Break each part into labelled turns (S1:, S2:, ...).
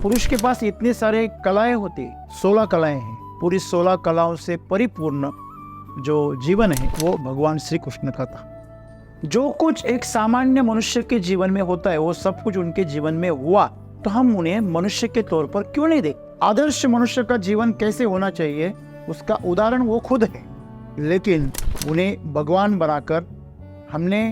S1: पुरुष के पास इतने सारे कलाएं होती, 16 कलाएं हैं, पूरी 16 कलाओं से परिपूर्ण जो जीवन है वो भगवान श्री कृष्ण का था। जो कुछ एक सामान्य मनुष्य के जीवन में होता है वो सब कुछ उनके जीवन में हुआ, तो हम उन्हें मनुष्य के तौर पर क्यों नहीं देखते? आदर्श मनुष्य का जीवन कैसे होना चाहिए उसका उदाहरण वो खुद है, लेकिन उन्हें भगवान बनाकर हमने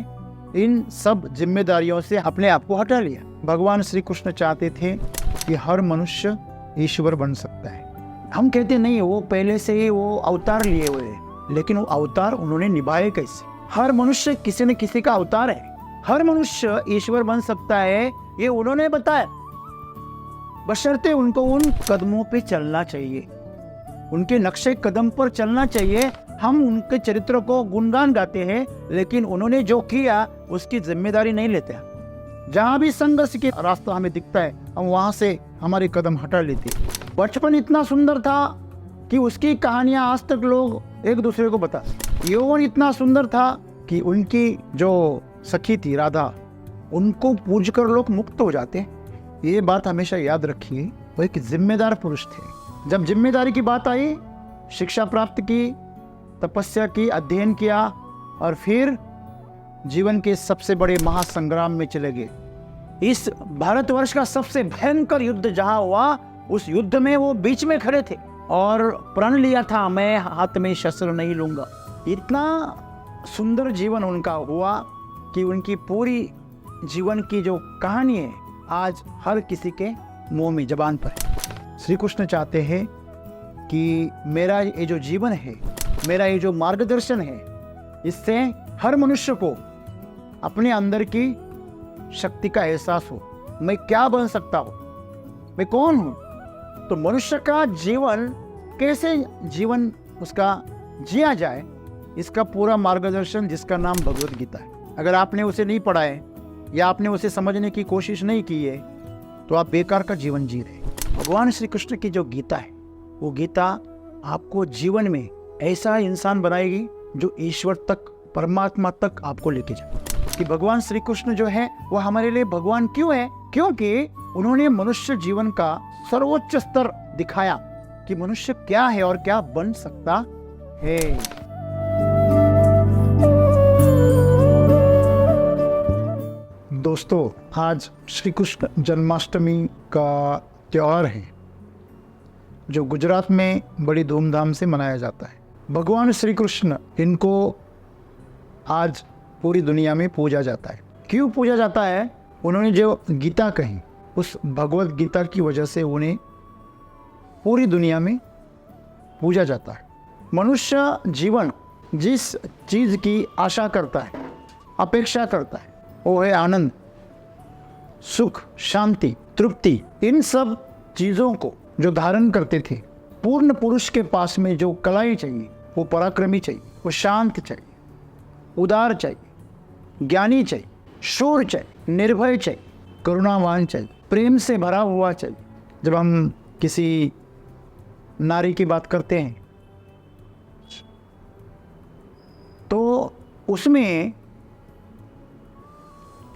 S1: इन सब जिम्मेदारियों से अपने आप को हटा लिया। भगवान श्री कृष्ण चाहते थे कि हर मनुष्य ईश्वर बन सकता है। हम कहते नहीं, वो पहले से ही वो अवतार लिए हुए हैं, लेकिन वो अवतार उन्होंने निभाए कैसे? हर मनुष्य किसी न किसी का अवतार है। हर मनुष्य ईश्वर बन सकता है, ये उन्होंने बताया, बशर्ते उनको उन कदमों पे चलना चाहिए, उनके नक्शे कदम पर चलना चाहिए। हम उनके चरित्र को गुणगान गाते हैं, लेकिन उन्होंने जो किया उसकी जिम्मेदारी नहीं लेते। जहां भी संघर्ष के रास्ता हमें दिखता है, हम वहां से हमारे कदम हटा लेते। बचपन इतना सुंदर था कि उसकी कहानियां आज तक लोग एक दूसरे को बताते। यौवन इतना सुंदर था कि उनकी जो सखी थी राधा, उनको पूज कर लोग मुक्त हो जाते। ये बात हमेशा याद रखिए, वो एक जिम्मेदार पुरुष थे। जब जिम्मेदारी की बात आई, शिक्षा प्राप्त की, तपस्या की, अध्ययन किया और फिर जीवन के सबसे बड़े महासंग्राम में चले गए। इस भारतवर्ष का सबसे भयंकर युद्ध जहां हुआ, उस युद्ध में वो बीच में खड़े थे और प्रण लिया था, मैं हाथ में शस्त्र नहीं लूंगा। इतना सुंदर जीवन उनका हुआ कि उनकी पूरी जीवन की जो कहानी है आज हर किसी के मुंह में, जबान पर है। श्री कृष्ण चाहते हैं कि मेरा ये जो जीवन है, मेरा ये जो मार्गदर्शन है, इससे हर मनुष्य को अपने अंदर की शक्ति का एहसास हो। मैं क्या बन सकता हूँ, मैं कौन हूँ। तो मनुष्य का जीवन कैसे जीवन उसका जिया जाए, इसका पूरा मार्गदर्शन, जिसका नाम भगवद गीता है। अगर आपने उसे नहीं पढ़ा है या आपने उसे समझने की कोशिश नहीं की है, तो आप बेकार का जीवन जी रहे। भगवान श्री कृष्ण की जो गीता है, वो गीता आपको जीवन में ऐसा इंसान बनाएगी जो ईश्वर तक, परमात्मा तक आपको लेके जाए। कि भगवान श्री कृष्ण जो है वो हमारे लिए भगवान क्यों है? क्योंकि उन्होंने मनुष्य जीवन का सर्वोच्च स्तर दिखाया कि मनुष्य क्या है और क्या बन सकता है। दोस्तों, आज श्री कृष्ण जन्माष्टमी का त्योहार है जो गुजरात में बड़ी धूमधाम से मनाया जाता है। भगवान श्री कृष्ण, इनको आज पूरी दुनिया में पूजा जाता है। क्यों पूजा जाता है? उन्होंने जो गीता कही, उस भगवत गीता की वजह से उन्हें पूरी दुनिया में पूजा जाता है। मनुष्य जीवन जिस चीज़ की आशा करता है, अपेक्षा करता है, वो है आनंद, सुख, शांति, तृप्ति। इन सब चीज़ों को जो धारण करते थे, पूर्ण पुरुष के पास में जो कलाएं चाहिए, वो पराक्रमी चाहिए, वो शांत चाहिए, उदार चाहिए, ज्ञानी चाहिए, शूर चाहिए, निर्भय चाहिए, करुणावान चाहिए, प्रेम से भरा हुआ चाहिए। जब हम किसी नारी की बात करते हैं तो उसमें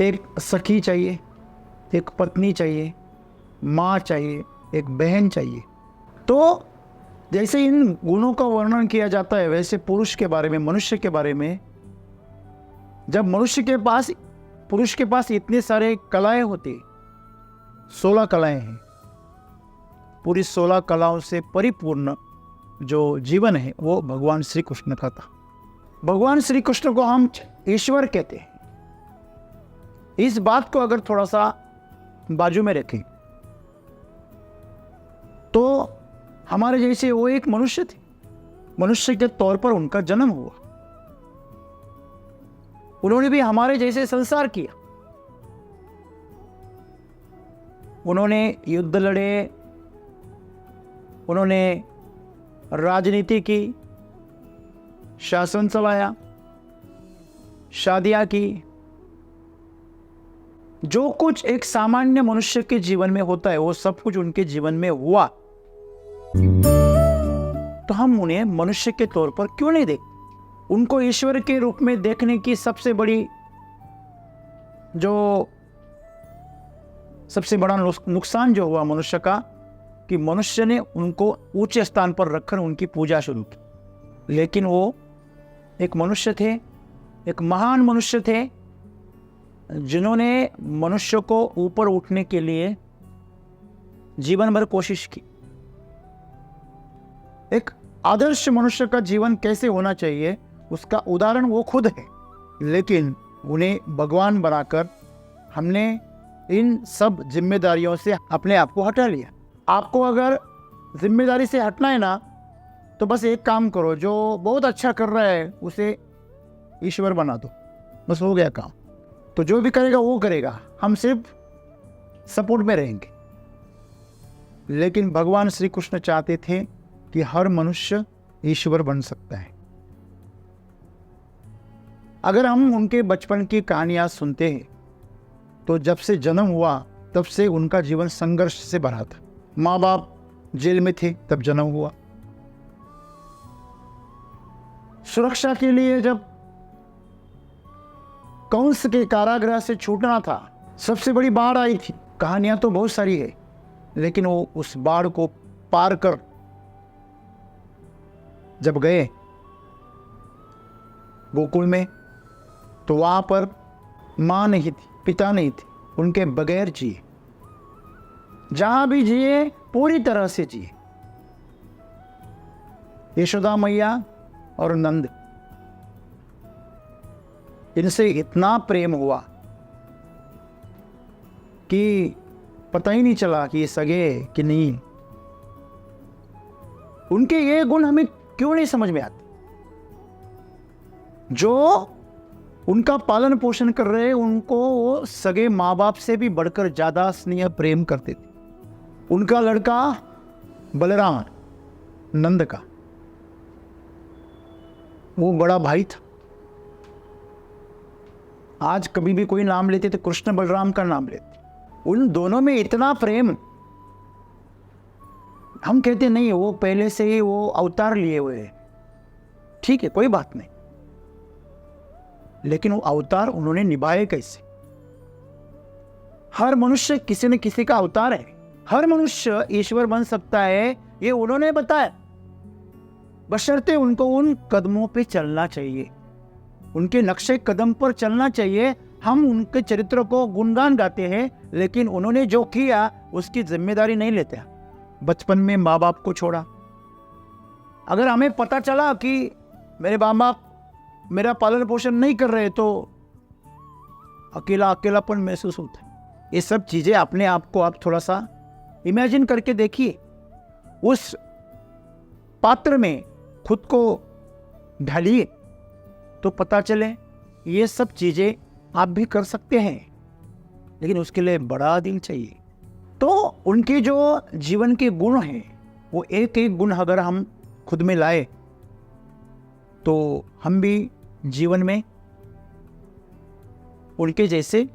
S1: एक सखी चाहिए, एक पत्नी चाहिए, माँ चाहिए, एक बहन चाहिए। तो जैसे इन गुणों का वर्णन किया जाता है, वैसे पुरुष के बारे में, मनुष्य के बारे में, जब पुरुष के पास इतने सारे कलाएं होती, 16 कलाएं हैं, पूरी 16 कलाओं से परिपूर्ण जो जीवन है वो भगवान श्री कृष्ण का था। भगवान श्री कृष्ण को हम ईश्वर कहते हैं। इस बात को अगर थोड़ा सा बाजू में रखें तो हमारे जैसे वो एक मनुष्य थे, मनुष्य के तौर पर उनका जन्म हुआ, उन्होंने भी हमारे जैसे संसार किया। उन्होंने युद्ध लड़े, उन्होंने राजनीति की, शासन चलाया, शादियां की। जो कुछ एक सामान्य मनुष्य के जीवन में होता है वो सब कुछ उनके जीवन में हुआ, तो हम उन्हें मनुष्य के तौर पर क्यों नहीं देखते? उनको ईश्वर के रूप में देखने की सबसे बड़ी जो सबसे बड़ा नुकसान जो हुआ मनुष्य का, कि मनुष्य ने उनको ऊंचे स्थान पर रखकर उनकी पूजा शुरू की। लेकिन वो एक मनुष्य थे, एक महान मनुष्य थे, जिन्होंने मनुष्य को ऊपर उठने के लिए जीवन भर कोशिश की। एक आदर्श मनुष्य का जीवन कैसे होना चाहिए उसका उदाहरण वो खुद है। लेकिन उन्हें भगवान बनाकर हमने इन सब जिम्मेदारियों से अपने आप को हटा लिया। आपको अगर जिम्मेदारी से हटना है ना, तो बस एक काम करो, जो बहुत अच्छा कर रहा है उसे ईश्वर बना दो, बस हो गया काम। तो जो भी करेगा वो करेगा, हम सिर्फ सपोर्ट में रहेंगे। लेकिन भगवान श्री कृष्ण चाहते थे कि हर मनुष्य ईश्वर बन सकता है। अगर हम उनके बचपन की कहानियां सुनते हैं तो जब से जन्म हुआ तब से उनका जीवन संघर्ष से भरा था। माँ बाप जेल में थे तब जन्म हुआ। सुरक्षा के लिए जब कंस के कारागृह से छूटना था, सबसे बड़ी बाढ़ आई थी। कहानियां तो बहुत सारी है, लेकिन वो उस बाढ़ को पार कर जब गए गोकुल में, तो वहां पर मां नहीं थी, पिता नहीं थे, उनके बगैर जिए। जहां भी जिए पूरी तरह से जिए। यशोदा मैया और नंद, इनसे इतना प्रेम हुआ कि पता ही नहीं चला कि ये सगे कि नहीं। उनके ये गुण हमें क्यों नहीं समझ में आते? जो उनका पालन पोषण कर रहे हैं उनको वो सगे माँ बाप से भी बढ़कर ज्यादा स्नेह प्रेम करते थे। उनका लड़का बलराम, नंद का, वो बड़ा भाई था। आज कभी भी कोई नाम लेते तो कृष्ण बलराम का नाम लेते। उन दोनों में इतना प्रेम। हम कहते नहीं वो पहले से ही वो अवतार लिए हुए हैं, ठीक है, कोई बात नहीं, लेकिन वो अवतार उन्होंने निभाए कैसे? हर मनुष्य किसी न किसी का अवतार है। हर मनुष्य ईश्वर बन सकता है, ये उन्होंने बताया, बशर्ते उनको उन कदमों पे चलना चाहिए, उनके नक्शे कदम पर चलना चाहिए। हम उनके चरित्र को गुणगान गाते हैं, लेकिन उन्होंने जो किया उसकी जिम्मेदारी नहीं लेते। बचपन में माँ बाप को छोड़ा। अगर हमें पता चला कि मेरे माँ बाप मेरा पालन पोषण नहीं कर रहे तो अकेलापन महसूस होता है। ये सब चीजें अपने आप को आप थोड़ा सा इमेजिन करके देखिए, उस पात्र में खुद को ढालिए तो पता चले ये सब चीजें आप भी कर सकते हैं, लेकिन उसके लिए बड़ा दिल चाहिए। तो उनके जो जीवन के गुण हैं, वो एक एक गुण अगर हम खुद में लाए तो हम भी जीवन में उनके जैसे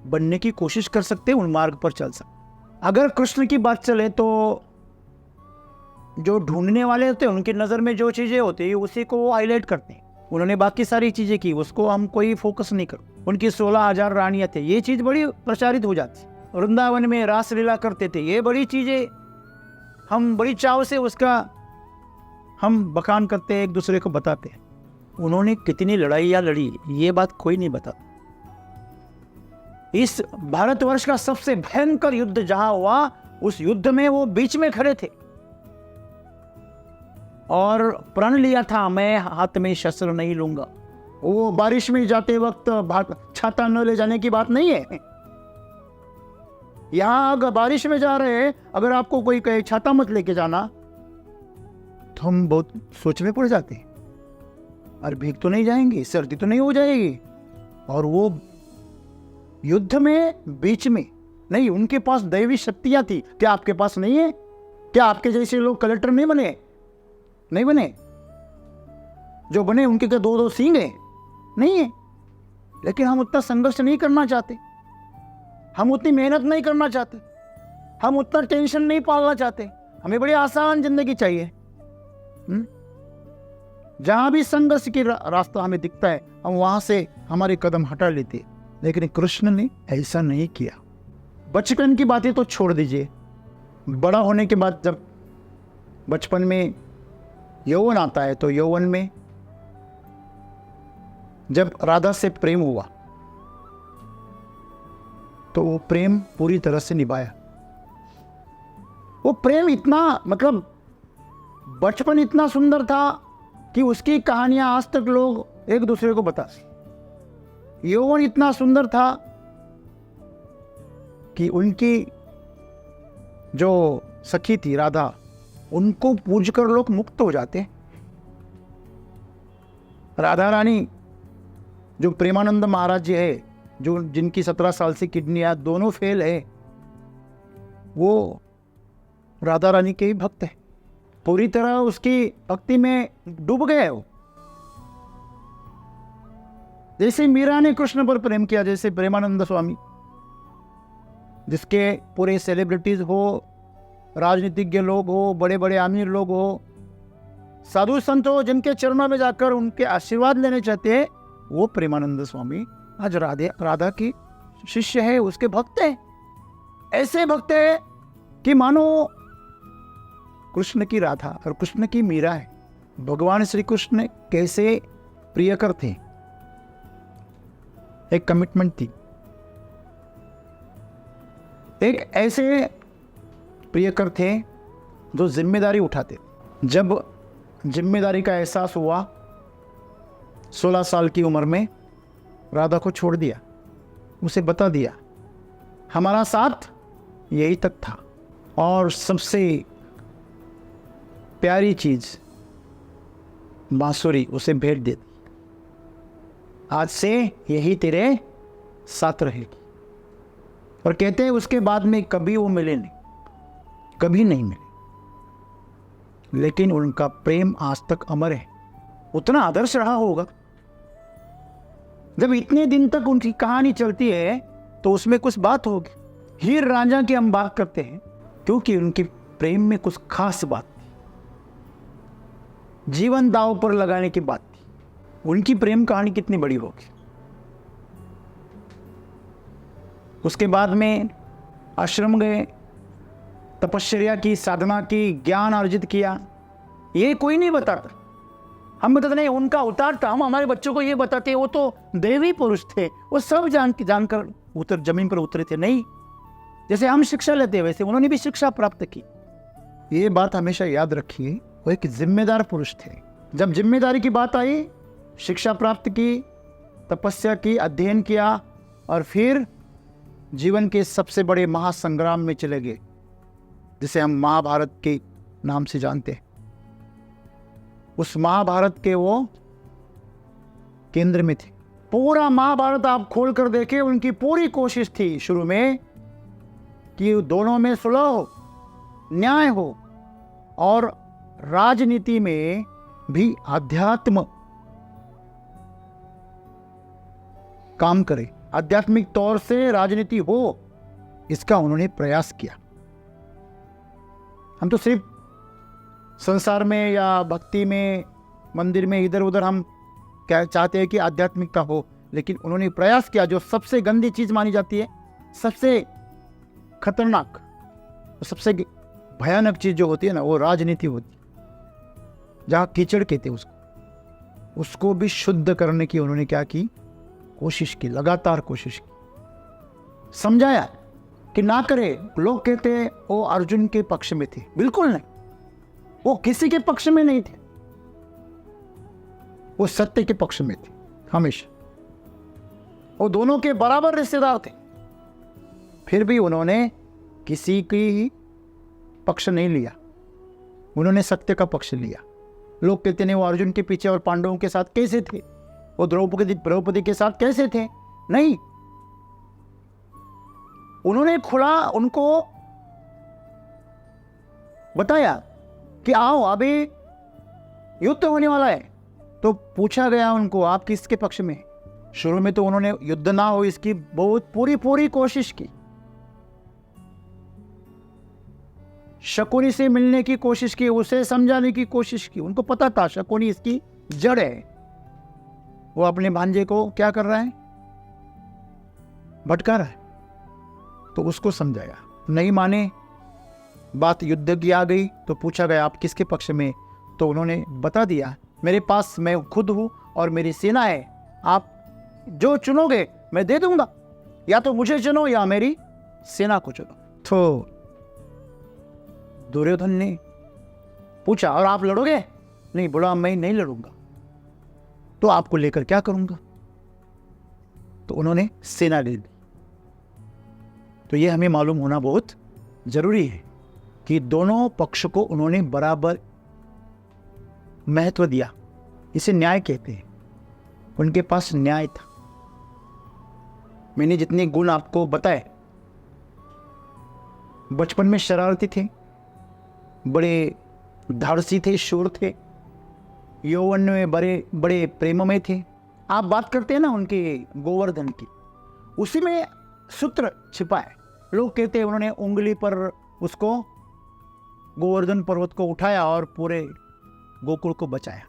S1: बनने की कोशिश कर सकते हैं, उन मार्ग पर चल सकते। अगर कृष्ण की बात चले तो जो ढूंढने वाले होते हैं उनकी नज़र में जो चीज़ें होती है उसी को वो हाईलाइट करते हैं। उन्होंने बाकी सारी चीज़ें की, उसको हम कोई फोकस नहीं करो। उनकी 16,000 रानियां थे, ये चीज़ बड़ी प्रचारित हो जाती। वृंदावन में रासलीला करते थे, ये बड़ी चीज़ें हम बड़ी चाव से उसका हम बखान करते हैं, एक दूसरे को बताते हैं। उन्होंने कितनी लड़ाइयाँ लड़ी ये बात कोई नहीं बताता। इस भारतवर्ष का सबसे भयंकर युद्ध जहां हुआ, उस युद्ध में वो बीच में खड़े थे और प्रण लिया था, मैं हाथ में शस्त्र नहीं लूंगा। वो बारिश में जाते वक्त छाता न ले जाने की बात नहीं है। यहां अगर बारिश में जा रहे हैं, अगर आपको कोई कहे छाता मत लेके जाना, तो हम बहुत सोच में पड़ जाते हैं। अरे भीग तो नहीं जाएंगे, सर्दी तो नहीं हो जाएगी। और वो युद्ध में बीच में नहीं, उनके पास दैवी शक्तियां थी। क्या आपके पास नहीं है? क्या आपके जैसे लोग कलेक्टर नहीं बने? नहीं बने। जो बने उनके क्या 2-2 सींग है? नहीं है। लेकिन हम उतना संघर्ष नहीं करना चाहते, हम उतनी मेहनत नहीं करना चाहते, हम उतना टेंशन नहीं पालना चाहते। हमें बड़ी आसान जिंदगी चाहिए। जहां भी संघर्ष की रास्ता हमें दिखता है, हम वहां से हमारे कदम हटा लेते। लेकिन कृष्ण ने ऐसा नहीं किया। बचपन की बातें तो छोड़ दीजिए, बड़ा होने के बाद जब बचपन में यौवन आता है तो यौवन में जब राधा से प्रेम हुआ तो वो प्रेम पूरी तरह से निभाया। वो प्रेम इतना, मतलब बचपन इतना सुंदर था कि उसकी कहानियां आज तक लोग एक दूसरे को बताते। यौवन इतना सुंदर था कि उनकी जो सखी थी राधा, उनको पूजकर लोग मुक्त हो जाते। राधा रानी जो प्रेमानंद महाराज जी है, जो जिनकी 17 साल से किडनियां दोनों फेल है, वो राधा रानी के ही भक्त है। पूरी तरह उसकी भक्ति में डूब गए वो। जैसे मीरा ने कृष्ण पर प्रेम किया, जैसे प्रेमानंद स्वामी, जिसके पूरे सेलिब्रिटीज हो, राजनीतिज्ञ लोग हो, बड़े बड़े अमीर लोग हो, साधु संत हो, जिनके चरणों में जाकर उनके आशीर्वाद लेने चाहते हैं, वो प्रेमानंद स्वामी आज राधा की शिष्य है, उसके भक्त है। ऐसे भक्त है कि मानो कृष्ण की राधा और कृष्ण की मीरा है। भगवान श्री कृष्ण कैसे प्रियकर थे, एक कमिटमेंट थी। एक ऐसे प्रियकर थे जो जिम्मेदारी उठाते। जब जिम्मेदारी का एहसास हुआ 16 साल की उम्र में, राधा को छोड़ दिया, उसे बता दिया हमारा साथ यही तक था, और सबसे प्यारी चीज बांसुरी उसे भेंट दे दी, आज से यही तेरे साथ रहेगी। और कहते हैं उसके बाद में कभी वो मिले नहीं, कभी नहीं मिले, लेकिन उनका प्रेम आज तक अमर है। उतना आदर्श रहा होगा। जब इतने दिन तक उनकी कहानी चलती है तो उसमें कुछ बात होगी। हीर रांझा की हम बात करते हैं क्योंकि उनके प्रेम में कुछ खास बात थी, जीवन दांव पर लगाने की बात थी। उनकी प्रेम कहानी कितनी बड़ी होगी। उसके बाद में आश्रम गए, तपश्चर्या की, साधना की, ज्ञान अर्जित किया। ये कोई नहीं बताता, हम बताते नहीं, उनका अवतार था। हम हमारे बच्चों को ये बताते वो तो देवी पुरुष थे, वो सब जानकर जमीन पर उतरे थे। नहीं, जैसे हम शिक्षा लेते हैं वैसे उन्होंने भी शिक्षा प्राप्त की। ये बात हमेशा याद रखिए, वो एक जिम्मेदार पुरुष थे। जब जिम्मेदारी की बात आई, शिक्षा प्राप्त की, तपस्या की, अध्ययन किया, और फिर जीवन के सबसे बड़े महासंग्राम में चले गए, जिसे हम महाभारत के नाम से जानते हैं। उस महाभारत के वो केंद्र में थे। पूरा महाभारत आप खोल कर देखें, उनकी पूरी कोशिश थी शुरू में कि दोनों में सुलह हो, न्याय हो, और राजनीति में भी आध्यात्म काम करे, आध्यात्मिक तौर से राजनीति हो, इसका उन्होंने प्रयास किया। हम तो सिर्फ संसार में या भक्ति में, मंदिर में, इधर उधर हम क्या चाहते हैं कि आध्यात्मिकता हो, लेकिन उन्होंने प्रयास किया। जो सबसे गंदी चीज मानी जाती है, सबसे खतरनाक, सबसे भयानक चीज जो होती है ना, वो राजनीति होती है। जहाँ कीचड़ कहते उसको भी शुद्ध करने की उन्होंने क्या की, कोशिश की, लगातार कोशिश की। समझाया कि ना करे। लोग कहते हैं वो अर्जुन के पक्ष में थे, बिल्कुल नहीं, वो किसी के पक्ष में नहीं थे, वो सत्य के पक्ष में थे हमेशा। वो दोनों के बराबर रिश्तेदार थे, फिर भी उन्होंने किसी की पक्ष नहीं लिया, उन्होंने सत्य का पक्ष लिया। लोग कहते नहीं वो अर्जुन के पीछे और पांडवों के साथ कैसे थे, वो द्रौपदी के साथ कैसे थे, नहीं, उन्होंने खुला उनको बताया कि आओ अभी युद्ध होने वाला है। तो पूछा गया उनको, आप किसके पक्ष में? शुरू में तो उन्होंने युद्ध ना हो इसकी बहुत पूरी कोशिश की, शकुनी से मिलने की कोशिश की, उसे समझाने की कोशिश की। उनको पता था शकुनी इसकी जड़ है। वो अपने भांजे को क्या कर रहा है, भटका रहा है। तो उसको समझाया, नहीं माने, बात युद्ध की आ गई तो पूछा गया आप किसके पक्ष में, तो उन्होंने बता दिया मेरे पास मैं खुद हूं और मेरी सेना है, आप जो चुनोगे मैं दे दूंगा, या तो मुझे चुनो या मेरी सेना को चुनो। तो दुर्योधन ने पूछा और आप लड़ोगे? नहीं, बोला मैं नहीं लड़ूंगा। तो आपको लेकर क्या करूंगा? तो उन्होंने सेना ले ली। तो यह हमें मालूम होना बहुत जरूरी है कि दोनों पक्ष को उन्होंने बराबर महत्व दिया। इसे न्याय कहते हैं। उनके पास न्याय था। मैंने जितने गुण आपको बताए, बचपन में शरारती थे, बड़े धाड़सी थे, शूर थे, यौवन में बड़े बड़े प्रेममय थे। आप बात करते हैं ना उनके गोवर्धन की, उसी में सूत्र छिपा है। लोग कहते हैं उन्होंने उंगली पर उसको गोवर्धन पर्वत को उठाया और पूरे गोकुल को बचाया।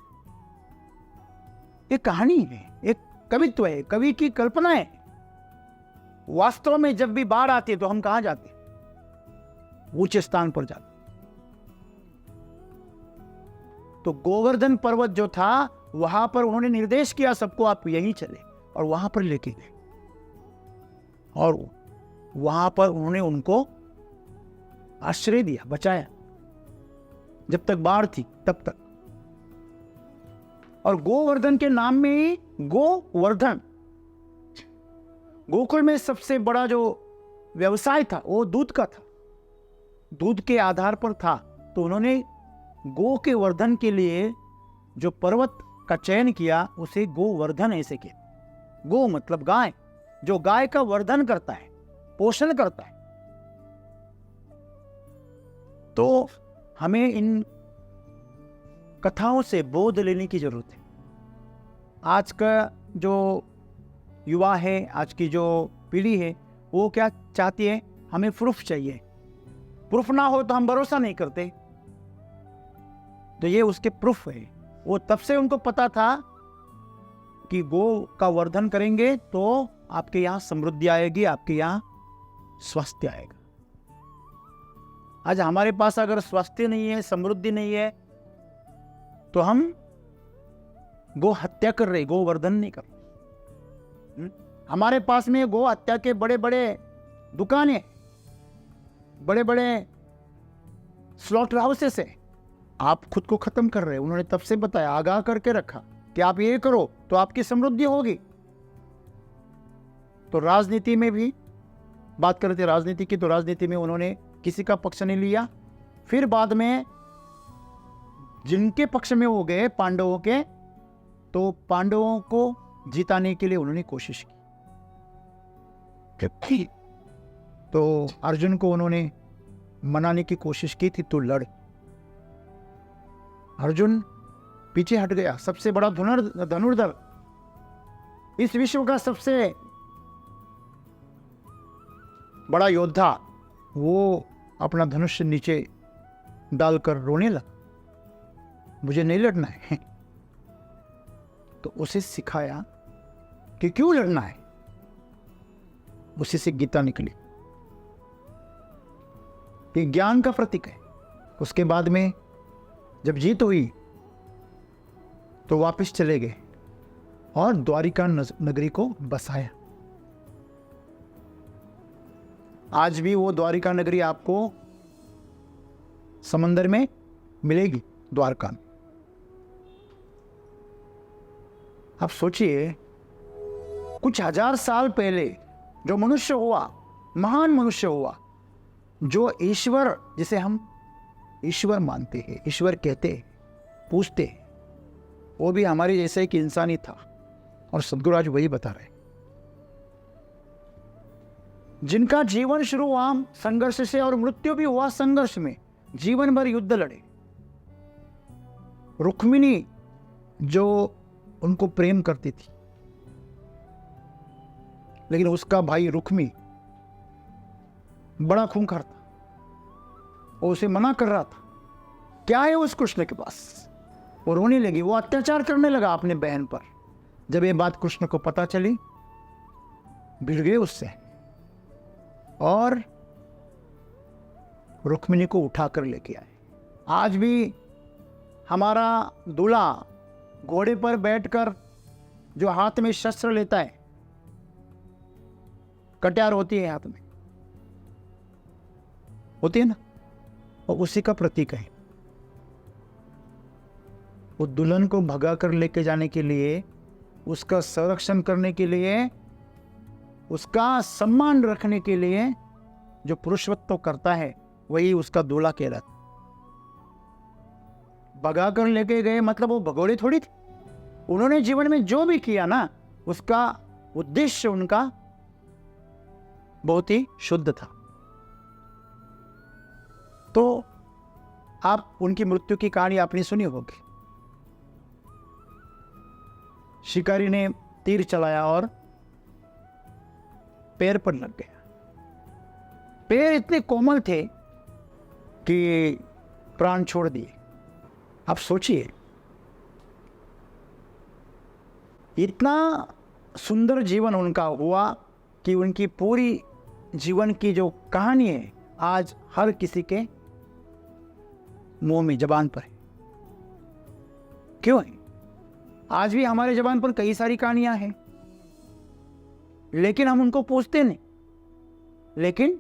S1: एक कहानी है, एक कवित्व है, कवि की कल्पना है। वास्तव में जब भी बाढ़ आती है तो हम कहां जाते? ऊंचे स्थान पर जाते। तो गोवर्धन पर्वत जो था वहां पर उन्होंने निर्देश किया सबको, आप यहीं चले, और वहां पर लेके गए और वहां पर उन्होंने उनको आश्रय दिया, बचाया। जब तक बाढ़ थी तब तक। और गोवर्धन के नाम में ही गोवर्धन, गोकुल में सबसे बड़ा जो व्यवसाय था वो दूध का था, दूध के आधार पर था। तो उन्होंने गो के वर्धन के लिए जो पर्वत का चयन किया उसे गोवर्धन ऐसे किया। गो मतलब गाय, जो गाय का वर्धन करता है, पोषण करता है। तो हमें इन कथाओं से बोध लेने की जरूरत है। आज का जो युवा है, आज की जो पीढ़ी है, वो क्या चाहती है? हमें प्रूफ चाहिए। प्रूफ ना हो तो हम भरोसा नहीं करते। तो ये उसके प्रूफ है। वो तब से उनको पता था कि गो का वर्धन करेंगे तो आपके यहां समृद्धि आएगी, आपके यहां स्वास्थ्य आएगा। आज हमारे पास अगर स्वास्थ्य नहीं है, समृद्धि नहीं है, तो हम गो हत्या कर रहे, गो वर्धन नहीं कर रहे। हमारे पास में गो हत्या के बड़े बड़े दुकानें, बड़े बड़े स्लॉटर हाउसेस है, आप खुद को खत्म कर रहे हैं। उन्होंने तब से बताया, आगाह करके रखा कि आप ये करो तो आपकी समृद्धि होगी। तो राजनीति में भी बात करते राजनीति की, तो राजनीति में उन्होंने किसी का पक्ष नहीं लिया। फिर बाद में जिनके पक्ष में वो गए, पांडवों के, तो पांडवों को जिताने के लिए उन्होंने कोशिश की। तो अर्जुन को उन्होंने मनाने की कोशिश की थी, तो लड़। अर्जुन पीछे हट गया। सबसे बड़ा धनुर्धर, इस विश्व का सबसे बड़ा योद्धा, वो अपना धनुष नीचे डालकर रोने लगा, मुझे नहीं लड़ना है। तो उसे सिखाया कि क्यों लड़ना है। उसी से गीता निकली, ये ज्ञान का प्रतीक है। उसके बाद में जब जीत हुई तो वापस चले गए और द्वारिका नगरी को बसाया। आज भी वो द्वारिका नगरी आपको समंदर में मिलेगी, द्वारका में। आप सोचिए, कुछ हजार साल पहले जो मनुष्य हुआ, महान मनुष्य हुआ, जो ईश्वर, जिसे हम ईश्वर मानते हैं, ईश्वर कहते हैं, पूछते हैं, वो भी हमारे जैसे एक इंसान ही था। और सद्गुरु आज वही बता रहे, जिनका जीवन शुरू हुआ संघर्ष से और मृत्यु भी हुआ संघर्ष में, जीवन भर युद्ध लड़े। रुक्मिणी जो उनको प्रेम करती थी, लेकिन उसका भाई रुक्मी बड़ा खूंखार था, वो उसे मना कर रहा था, क्या है उस कृष्ण के पास। वो रोने लगी, वो अत्याचार करने लगा अपने बहन पर। जब ये बात कृष्ण को पता चली, भिड़ गए उससे। और रुक्मिणी को उठाकर लेके आए। आज भी हमारा दूल्हा घोड़े पर बैठकर जो हाथ में शस्त्र लेता है, कट्यार होती है हाथ में, होती है ना, और उसी का प्रतीक है। वो दुल्हन को भगा कर लेके जाने के लिए, उसका संरक्षण करने के लिए, उसका सम्मान रखने के लिए जो पुरुषत्व करता है वही उसका दूल्हा कहलाता। भगा कर लेके गए मतलब वो भगोड़े थोड़ी थे। उन्होंने जीवन में जो भी किया ना, उसका उद्देश्य उनका बहुत ही शुद्ध था। तो आप उनकी मृत्यु की कहानी आपने सुनी होगी। शिकारी ने तीर चलाया और पैर पर लग गया। पैर इतने कोमल थे कि प्राण छोड़ दिए। आप सोचिए, इतना सुंदर जीवन उनका हुआ कि उनकी पूरी जीवन की जो कहानी है आज हर किसी के मुंह में, जबान पर है। क्यों है? आज भी हमारे जबान पर कई सारी कहानियां हैं, लेकिन हम उनको पूछते नहीं। लेकिन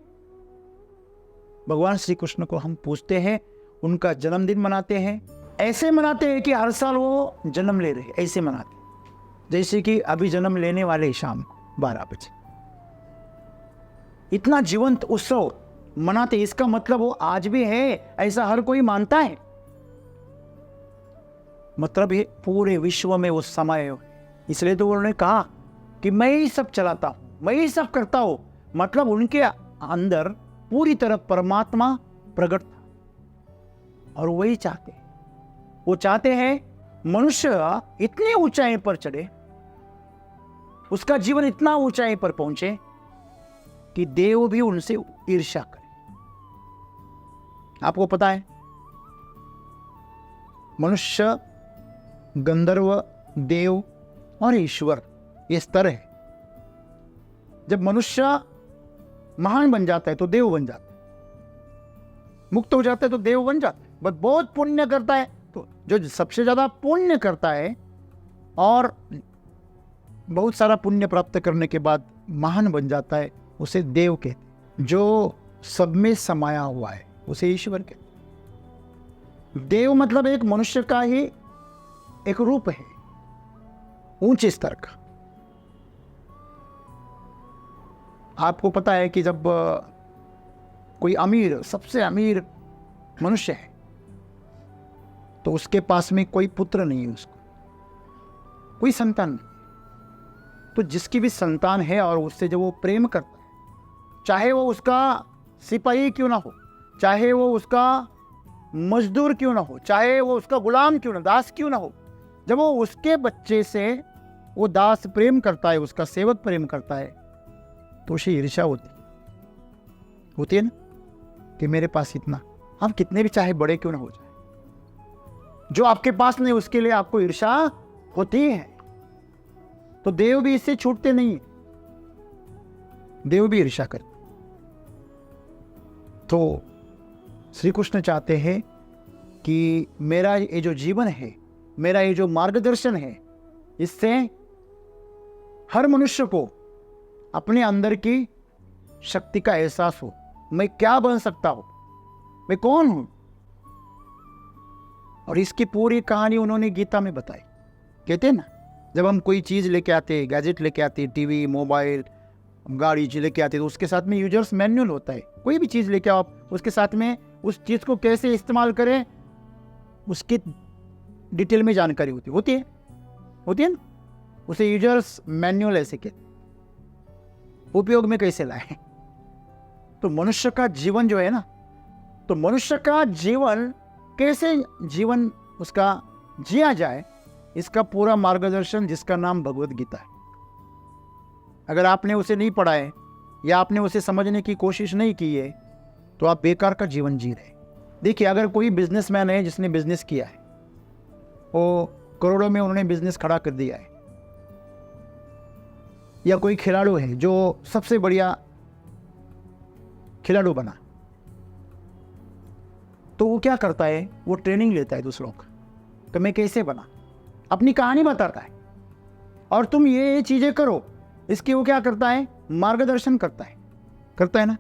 S1: भगवान श्री कृष्ण को हम पूछते हैं, उनका जन्मदिन मनाते हैं। ऐसे मनाते हैं कि हर साल वो जन्म ले रहे हैं, ऐसे मनाते हैं जैसे कि अभी जन्म लेने वाले शाम को 12 बजे। इतना जीवंत उत्सव मनाते, इसका मतलब वो आज भी है, ऐसा हर कोई मानता है। मतलब ये पूरे विश्व में वो समय है। इसलिए तो उन्होंने कहा कि मैं ही सब चलाता हूं, मैं ही सब करता हूं। मतलब उनके अंदर पूरी तरह परमात्मा प्रकट था और वही चाहते हैं। वो चाहते हैं मनुष्य इतनी ऊंचाई पर चढ़े, उसका जीवन इतना ऊंचाई पर पहुंचे कि देव भी उनसे ईर्ष्या करे। आपको पता है, मनुष्य, गंधर्व, देव और ईश्वर, ये स्तर है। जब मनुष्य महान बन जाता है तो देव बन जाता है, मुक्त हो जाता है तो देव बन जाता है। बस बहुत पुण्य करता है तो जो सबसे ज्यादा पुण्य करता है और बहुत सारा पुण्य प्राप्त करने के बाद महान बन जाता है, उसे देव कहते। जो सब में समाया हुआ है उसे ईश्वर कहते। देव मतलब एक मनुष्य का ही एक रूप है, ऊंचे स्तर का। आपको पता है कि जब कोई अमीर, सबसे अमीर मनुष्य है तो उसके पास में कोई पुत्र नहीं है, उसको कोई संतान नहीं। तो जिसकी भी संतान है और उससे जब वो प्रेम करता है, चाहे वो उसका सिपाही क्यों ना हो, चाहे वो उसका मजदूर क्यों ना हो, चाहे वो उसका गुलाम क्यों ना, दास क्यों ना हो, जब वो उसके बच्चे से वो दास प्रेम करता है, उसका सेवक प्रेम करता है, तो उसे ईर्ष्या होती है ना, कि मेरे पास इतना, हम कितने भी चाहे बड़े क्यों ना हो जाए, जो आपके पास नहीं उसके लिए आपको ईर्ष्या होती है। तो देव भी इससे छूटते नहीं, देव भी ईर्ष्या करते। तो श्री कृष्ण चाहते हैं कि मेरा ये जो जीवन है, मेरा ये जो मार्गदर्शन है, इससे हर मनुष्य को अपने अंदर की शक्ति का एहसास हो। मैं क्या बन सकता हूं, मैं कौन हूं। और इसकी पूरी कहानी उन्होंने गीता में बताई। कहते हैं ना, जब हम कोई चीज़ लेके आते, गैजेट लेके आते, टीवी, मोबाइल, गाड़ी लेके आते, तो उसके साथ में यूजर्स मैनुअल होता है। कोई भी चीज़ लेके आओ, उसके साथ में उस चीज़ को कैसे इस्तेमाल करें उसकी डिटेल में जानकारी होती है ना। उसे यूजर्स मैनुअल ऐसे कहते, उपयोग में कैसे लाएं। तो मनुष्य का जीवन जो है ना, तो मनुष्य का जीवन कैसे जीवन उसका जिया जाए, इसका पूरा मार्गदर्शन, जिसका नाम भगवत गीता है। अगर आपने उसे नहीं पढ़ा है या आपने उसे समझने की कोशिश नहीं की है, तो आप बेकार का जीवन जी रहे। देखिए, अगर कोई बिजनेसमैन है जिसने बिजनेस किया है, वो करोड़ों में उन्होंने बिजनेस खड़ा कर दिया है, या कोई खिलाड़ी है जो सबसे बढ़िया खिलाड़ू बना, तो वो क्या करता है, वो ट्रेनिंग लेता है दूसरों का कि मैं कैसे बना, अपनी कहानी बताता है और तुम ये चीजें करो, इसकी वो क्या करता है, मार्गदर्शन करता है ना।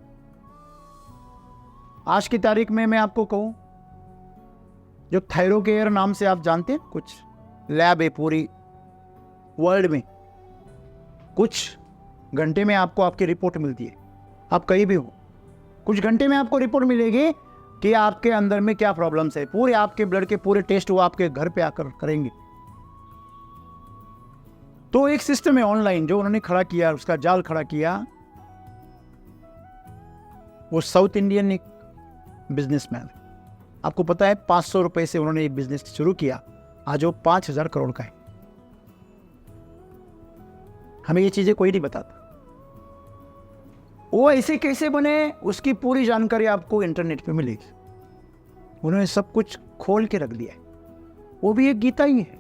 S1: आज की तारीख में मैं आपको कहूं, जो थायरोकेयर नाम से आप जानते हैं, कुछ लैब है पूरी वर्ल्ड में, कुछ घंटे में आपको आपकी रिपोर्ट मिलती है। आप कहीं भी हो, कुछ घंटे में आपको रिपोर्ट मिलेगी कि आपके अंदर में क्या प्रॉब्लम्स है। पूरे आपके ब्लड के पूरे टेस्ट वो आपके घर पे आकर करेंगे। तो एक सिस्टम है ऑनलाइन जो उन्होंने खड़ा किया, उसका जाल खड़ा किया। वो साउथ इंडियन एक बिजनेसमैन, आपको पता है 500 रुपए से उन्होंने एक बिजनेस शुरू किया, आज वो 5000 करोड़ का है। हमें ये चीजें कोई नहीं बताता। वो ऐसे कैसे बने, उसकी पूरी जानकारी आपको इंटरनेट पे मिलेगी। उन्होंने सब कुछ खोल के रख दिया है। वो भी एक गीता ही है,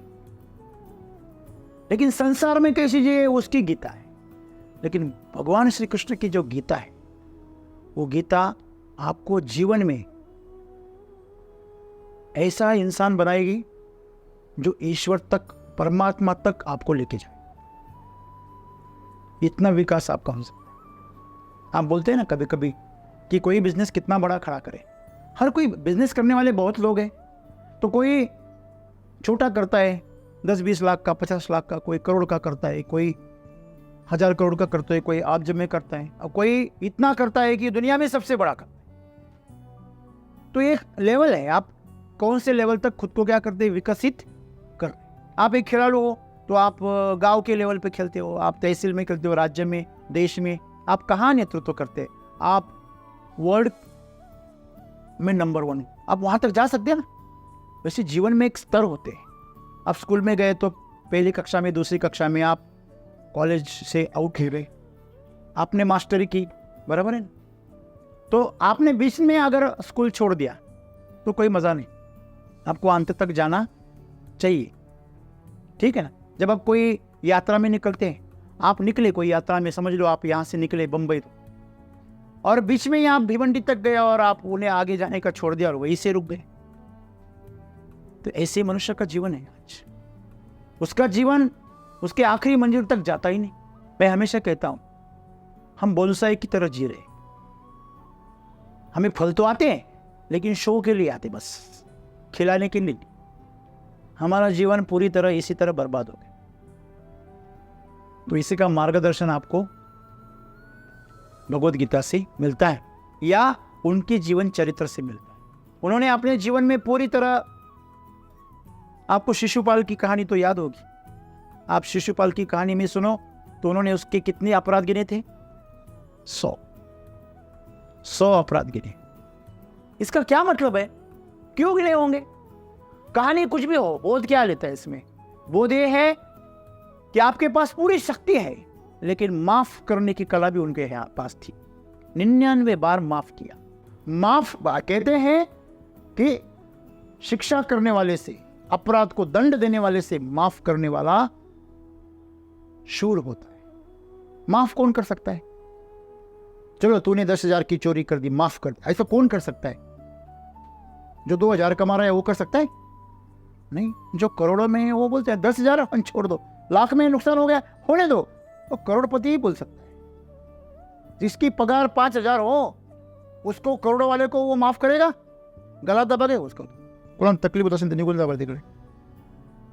S1: लेकिन संसार में कैसी चीजें उसकी गीता है। लेकिन भगवान श्री कृष्ण की जो गीता है, वो गीता आपको जीवन में ऐसा इंसान बनाएगी जो ईश्वर तक, परमात्मा तक आपको लेके जाए। इतना विकास आपका हो सकता है। आप बोलते हैं ना कभी कभी कि कोई बिजनेस कितना बड़ा खड़ा करे। हर कोई बिजनेस करने वाले बहुत लोग हैं, तो कोई छोटा करता है 10-20 लाख का, 50 लाख का, कोई करोड़ का करता है, कोई 1000 करोड़ का करता है, कोई आबज में करता है, और कोई इतना करता है कि दुनिया में सबसे बड़ा करता है। तो एक लेवल है, आप कौन से लेवल तक खुद को क्या करते हैं, विकसित कर। आप एक खिलाड़ू हो तो आप गांव के लेवल पे खेलते हो, आप तहसील में खेलते हो, राज्य में, देश में। आप कहाँ नेतृत्व करते हैं, आप वर्ल्ड में नंबर 1, आप वहां तक जा सकते हैं ना। वैसे जीवन में एक स्तर होते हैं। आप स्कूल में गए तो पहली कक्षा में, दूसरी कक्षा में, आप कॉलेज से आउट हो गए, आपने मास्टरी की, बराबर है ना। तो आपने बीच में अगर स्कूल छोड़ दिया तो कोई मजा नहीं, आपको अंत तक जाना चाहिए, ठीक है ना। जब आप कोई यात्रा में निकलते हैं, आप निकले कोई यात्रा में, समझ लो आप यहाँ से निकले बंबई, तो और बीच में ही आप भिवंडी तक गए और आप उन्हें आगे जाने का छोड़ दिया और वहीं से रुक गए। तो ऐसे मनुष्य का जीवन है आज। उसका जीवन उसके आखिरी मंजिल तक जाता ही नहीं। मैं हमेशा कहता हूं, हम बोनसाई की तरह जी रहे। हमें फल तो आते हैं, लेकिन शो के लिए आते, बस खिलाने के लिए। हमारा जीवन पूरी तरह इसी तरह बर्बाद हो गया। तो इसी का मार्गदर्शन आपको भगवद गीता से मिलता है या उनके जीवन चरित्र से मिलता है। उन्होंने अपने जीवन में पूरी तरह, आपको शिशुपाल की कहानी तो याद होगी। आप शिशुपाल की कहानी में सुनो तो उन्होंने उसके कितने अपराध गिने थे, 100 अपराध गिने। इसका क्या मतलब है, क्यों गिने होंगे। कहानी कुछ भी हो, बोध क्या लेता है इसमें। बोध ये है कि आपके पास पूरी शक्ति है, लेकिन माफ करने की कला भी उनके पास थी। 99 बार माफ किया। माफ कहते हैं कि शिक्षा करने वाले से, अपराध को दंड देने वाले से माफ करने वाला शूर होता है। माफ कौन कर सकता है। चलो तूने 10,000 की चोरी कर दी, माफ कर दी, ऐसा कौन कर सकता है। जो 2,000 कमा रहा है वो कर सकता है नहीं। जो करोड़ों में है वो बोलते हैं 10,000 अपन छोड़ दो, लाख में नुकसान हो गया होने दो, तो करोड़पति ही बोल सकता है। जिसकी पगार 5,000 हो उसको, करोड़ों वाले को वो माफ करेगा, गला दबा दे उसको। कोण तकलीफ होत असेल तर निघून जा बरं तिकडे,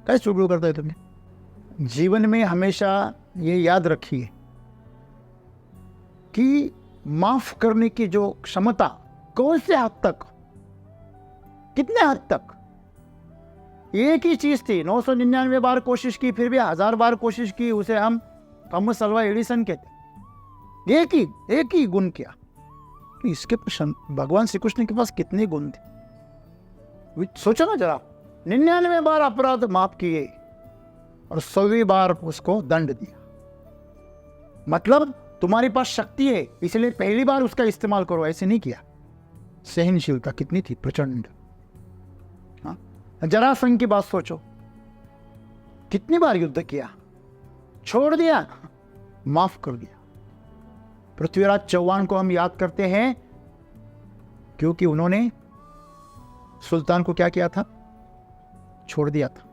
S1: काय चुळबुळ करताय तुम्ही। जीवन में हमेशा ये याद रखिए कि माफ करने की जो क्षमता, कौन से हद तक, कितने हद तक। एक ही चीज थी, 999 बार कोशिश की, फिर भी 1000 बार कोशिश की, उसे हम थॉमस अल्वा एडिसन कहते। एक ही गुण किया। तो इसके भगवान श्री कृष्ण के पास कितने गुण थे, सोचो ना जरा। 99 बार अपराध माफ किए और 100वीं बार उसको दंड दिया। मतलब तुम्हारे पास शक्ति है, इसलिए पहली बार उसका इस्तेमाल करो, ऐसे नहीं किया। सहनशीलता कितनी थी, प्रचंड। जरासंध की बात सोचो, कितनी बार युद्ध किया, छोड़ दिया, माफ कर दिया। पृथ्वीराज चौहान को हम याद करते हैं क्योंकि उन्होंने सुल्तान को क्या किया था, छोड़ दिया था,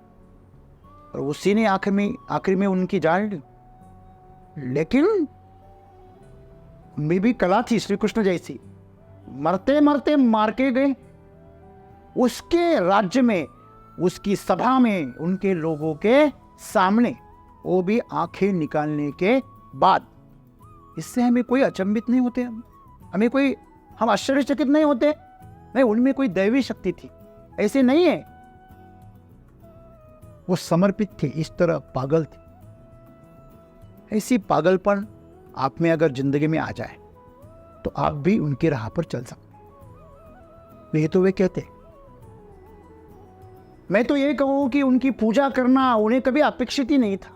S1: और उसी ने आखिर में उनकी जान ली। लेकिन उनमें भी कला थी श्री कृष्ण जैसी, मरते मरते मार के गए। उसके राज्य में, उसकी सभा में, उनके लोगों के सामने, वो भी आंखें निकालने के बाद। इससे हमें कोई अचंभित नहीं होते, हम आश्चर्यचकित नहीं होते। नहीं, उनमें कोई दैवी शक्ति थी, ऐसे नहीं है। वो समर्पित थे, इस तरह पागल थे। ऐसी पागलपन आप में अगर जिंदगी में आ जाए तो आप भी उनकी राह पर चल सकते। ये तो वे कहते। मैं तो ये कहूं कि उनकी पूजा करना उन्हें कभी अपेक्षित ही नहीं था।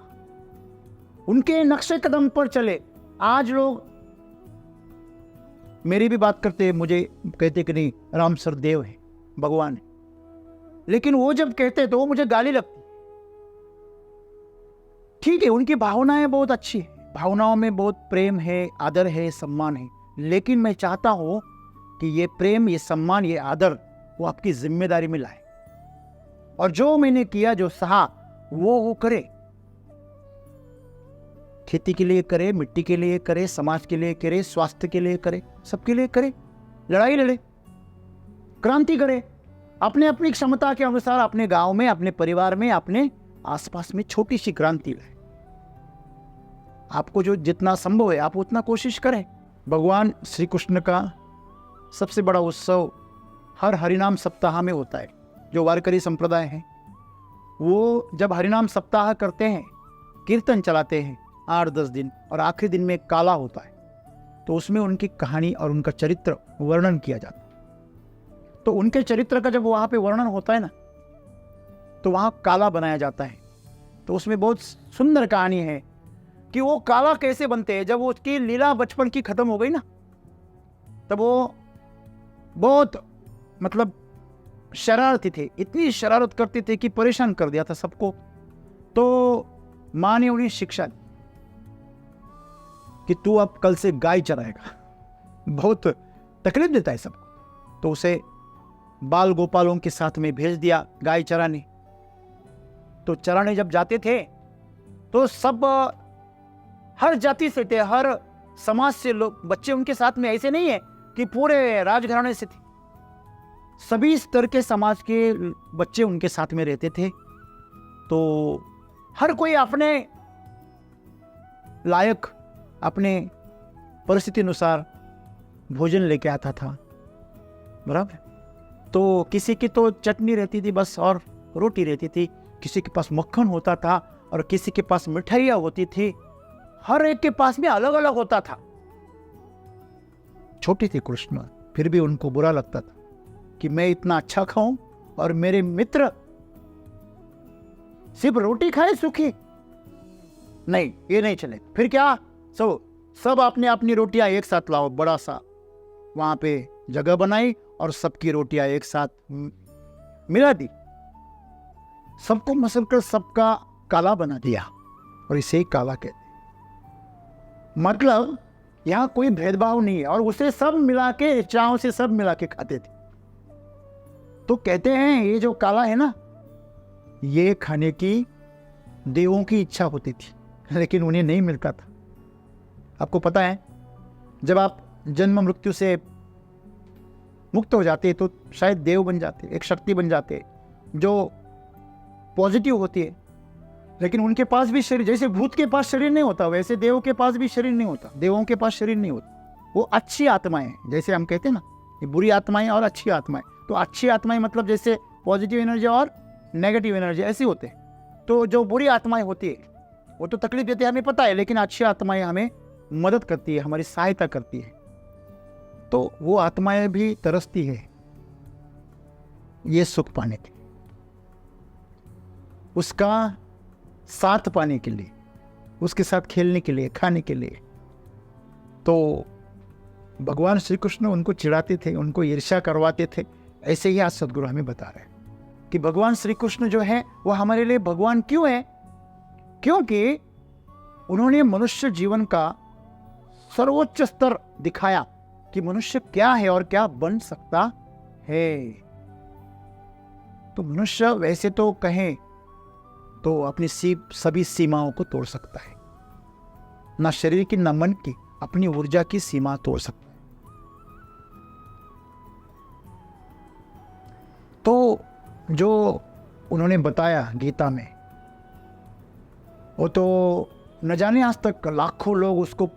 S1: उनके नक्शे कदम पर चले। आज लोग मेरी भी बात करते, मुझे कहते कि नहीं राम सर देव है, भगवान है, लेकिन वो जब कहते तो वो मुझे गाली लगती। ठीक है, उनकी भावनाएं बहुत अच्छी है, भावनाओं में बहुत प्रेम है, आदर है, सम्मान है, लेकिन मैं चाहता हूं कि ये प्रेम, ये सम्मान, ये आदर वो आपकी जिम्मेदारी में लाए, और जो मैंने किया, जो सहा, वो करे। खेती के लिए करे, मिट्टी के लिए करे, समाज के लिए करे, स्वास्थ्य के लिए करे, सबके लिए करे। लड़ाई लड़े, क्रांति करे, अपने अपनी क्षमता के अनुसार अपने गांव में, अपने परिवार में, अपने आसपास में छोटी सी क्रांति लाए। आपको जो जितना संभव है आप उतना कोशिश करें। भगवान श्री कृष्ण का सबसे बड़ा उत्सव हर हरिनाम सप्ताह में होता है। जो वारकरी संप्रदाय है वो जब हरिनाम सप्ताह करते हैं, कीर्तन चलाते हैं 8-10 दिन, और आखिरी दिन में काला होता है, तो उसमें उनकी कहानी और उनका चरित्र वर्णन किया जाता है। तो उनके चरित्र का जब वहाँ पे वर्णन होता है ना, तो वहाँ काला बनाया जाता है। तो उसमें बहुत सुंदर कहानी है कि वो काला कैसे बनते हैं। जब वो उसकी लीला बचपन की खत्म हो गई ना, तब वो बहुत मतलब शरारती थे, इतनी शरारत करते थे कि परेशान कर दिया था सबको। तो माँ ने उन्हें शिक्षा दी कि तू अब कल से गाय चराएगा। बहुत तकलीफ देता है सबको। तो उसे बाल गोपालों के साथ में भेज दिया गाय चराने। तो चराने जब जाते थे तो सब हर जाति से थे, हर समाज से लोग, बच्चे उनके साथ में। ऐसे नहीं है कि पूरे राजघराने से थे, सभी स्तर के समाज के बच्चे उनके साथ में रहते थे। तो हर कोई अपने लायक, अपने परिस्थिति अनुसार भोजन लेके आता था, बराबर। तो किसी की तो चटनी रहती थी बस और रोटी रहती थी, किसी के पास मक्खन होता था और किसी के पास मिठाइयाँ होती थी। हर एक के पास में अलग अलग होता था। छोटी थी कृष्ण, फिर भी उनको बुरा लगता था कि मैं इतना अच्छा खाऊं और मेरे मित्र सिर्फ रोटी खाए सूखी। नहीं, ये नहीं चले। फिर क्या, सब अपने अपनी रोटियां एक साथ लाओ। बड़ा सा वहां पे जगह बनाई और सबकी रोटियां एक साथ मिला दी, सबको मसल कर सबका काला बना दिया, और इसे काला कहते। मतलब यहां कोई भेदभाव नहीं है, और उसे सब मिला के, चाहों से सब मिला के खाते थे। तो कहते हैं ये जो काला है ना, ये खाने की देवों की इच्छा होती थी, लेकिन उन्हें नहीं मिलता था। आपको पता है, जब आप जन्म मृत्यु से मुक्त हो जाते तो शायद देव बन जाते, एक शक्ति बन जाते जो पॉजिटिव होती है। लेकिन उनके पास भी शरीर, जैसे भूत के पास शरीर नहीं होता, वैसे देवों के पास भी शरीर नहीं होता, देवों के पास शरीर नहीं होता। वो अच्छी आत्माएं, जैसे हम कहते हैं ना, ये बुरी आत्माएं और अच्छी आत्माएं। तो अच्छी आत्माएं मतलब जैसे पॉजिटिव एनर्जी और नेगेटिव एनर्जी ऐसे होते हैं। तो जो बुरी आत्माएं होती है वो तो तकलीफ देती है, हमें पता है, लेकिन अच्छी आत्माएं हमें मदद करती है, हमारी सहायता करती है। तो वो आत्माएं भी तरसती है ये सुख पाने के लिए, उसका साथ पाने के लिए, उसके साथ खेलने के लिए, खाने के लिए। तो भगवान श्री कृष्ण उनको चिढ़ाते थे, उनको ईर्ष्या करवाते थे। ऐसे ही आज सदगुरु हमें बता रहे हैं कि भगवान श्री कृष्ण जो है वो हमारे लिए भगवान क्यों है? क्योंकि उन्होंने मनुष्य जीवन का सर्वोच्च स्तर दिखाया, कि मनुष्य क्या है और क्या बन सकता है। तो मनुष्य वैसे तो कहें तो अपनी सभी सीमाओं को तोड़ सकता है, ना शरीर की ना मन की, अपनी ऊर्जा की सीमा तोड़ सकता है। तो जो उन्होंने बताया गीता में, वो तो न जाने आज तक लाखों लोग उसको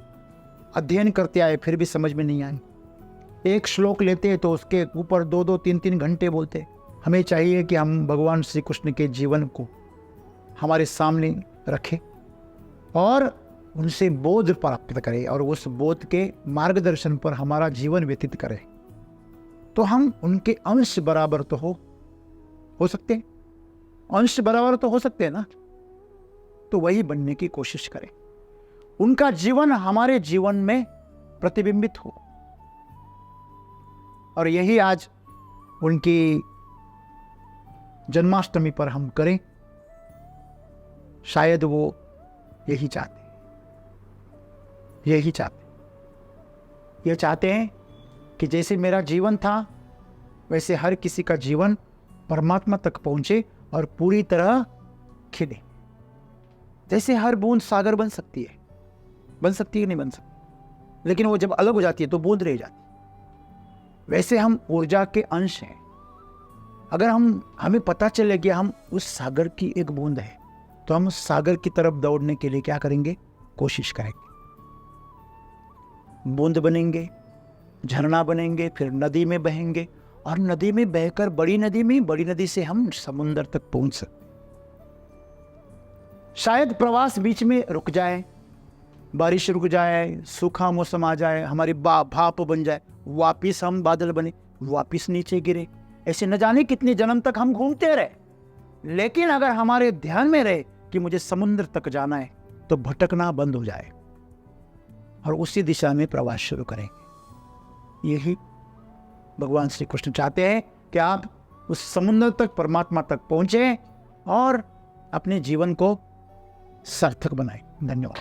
S1: अध्ययन करते आए, फिर भी समझ में नहीं आई। एक श्लोक लेते तो उसके ऊपर 2-2, 3-3 घंटे बोलते। हमें चाहिए कि हम भगवान श्री कृष्ण के जीवन को हमारे सामने रखें और उनसे बोध प्राप्त करें और उस बोध के मार्गदर्शन पर हमारा जीवन व्यतीत करें, तो हम उनके अंश बराबर तो हो सकते हैं। अंश बराबर तो हो सकते हैं ना, तो वही बनने की कोशिश करें। उनका जीवन हमारे जीवन में प्रतिबिंबित हो, और यही आज उनकी जन्माष्टमी पर हम करें। शायद वो यही चाहते ये चाहते हैं कि जैसे मेरा जीवन था वैसे हर किसी का जीवन परमात्मा तक पहुंचे और पूरी तरह खिले। जैसे हर बूंद सागर बन सकती है कि नहीं बन सकती, लेकिन वो जब अलग हो जाती है तो बूंद रह जाती है। वैसे हम ऊर्जा के अंश हैं। अगर हमें पता चले कि हम उस सागर की एक बूंद है, तो हम उस सागर की तरफ दौड़ने के लिए क्या करेंगे? कोशिश करेंगे। बूंद बनेंगे, झरना बनेंगे, फिर नदी में बहेंगे, और नदी में बहकर बड़ी नदी से हम समुद्र तक पहुंच सकते। शायद प्रवास बीच में रुक जाए, बारिश रुक जाए, सूखा मौसम आ जाए, हमारी भाप बन जाए, वापिस हम बादल बने, वापिस नीचे गिरे। ऐसे न जाने कितने जन्म तक हम घूमते रहे, लेकिन अगर हमारे ध्यान में रहे कि मुझे समुद्र तक जाना है, तो भटकना बंद हो जाए और उसी दिशा में प्रवास शुरू करेंगे। यही भगवान श्री कृष्ण चाहते हैं कि आप उस समुद्र तक, परमात्मा तक पहुंचे और अपने जीवन को सार्थक बनाएं। धन्यवाद।